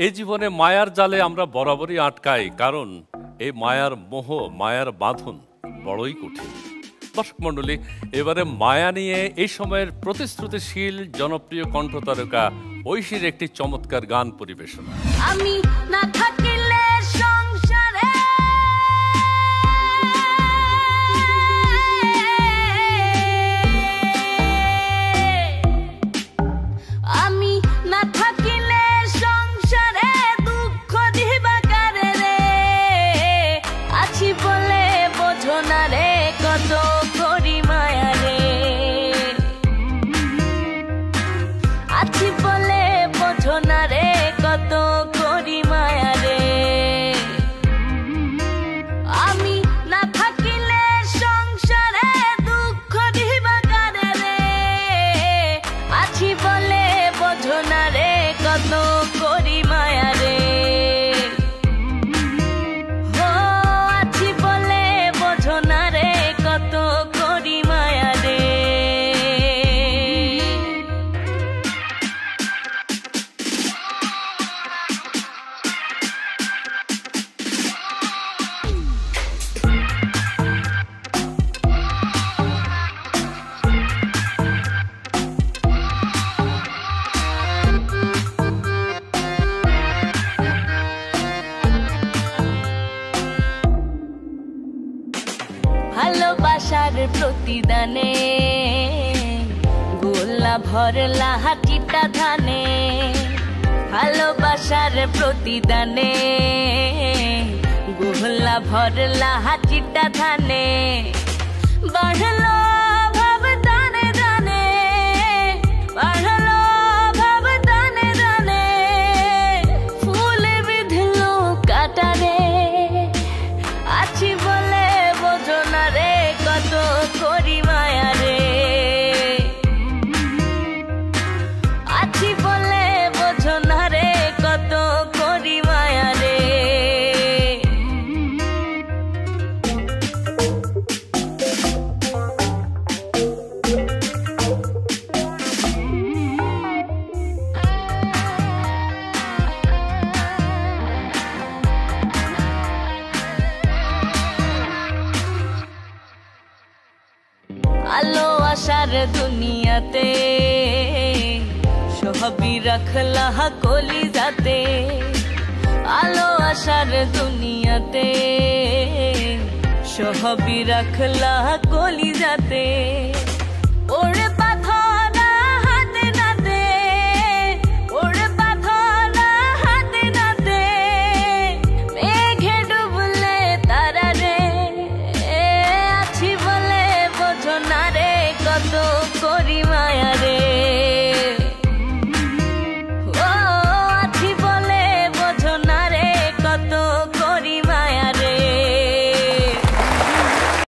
এই জীবনে মায়ার জালে আমরা বরাবরই আটকাই, কারণ এই মায়ার মোহ, মায়ার বাঁধন বড়ই কঠিন। দর্শক মণ্ডলী, এবারে মায়া নিয়ে এই সময়ের প্রতিশ্রুতিশীল জনপ্রিয় কণ্ঠতারকা ঐশীর একটি চমৎকার গান পরিবেশনা। আমি না থাকিলে সংসারে আমি না থাকিলে সংসারে দুঃখ দিবা কারে রে, আছি বলে বোঝো না রে কত করি মায়া রে, আছি বলে বোঝো না রে কত করি মায়া রে। আমি না থাকিলে সংসারে দুঃখ দিবা কারে রে, আছি বলে বোঝো না রে কত করি মায়া রে। ও আছি বলে বোঝো না রে কত করি মায়া রে। ভালোবাসার প্রতিদানে গোলা ভরলা হাটিটা ধানে, ভালোবাসার প্রতিদানে গোলা ভরলা হাটিটা ধানে, বাড়লো ভাব দানে দানে, বাড়লো ভাব দানে দানে, ফুলে বিধলো কাটারে, আছি বলে বোঝো না রে কত করি মায়া রে, আছি বলে বোঝো না রে কত করি মায়া রে। আলো আসার দুনিয়াতে সবই রাখলা কলি যাতে, আলো আসার দুনিয়াতে সবই রাখলা কলি যাতে, ওরে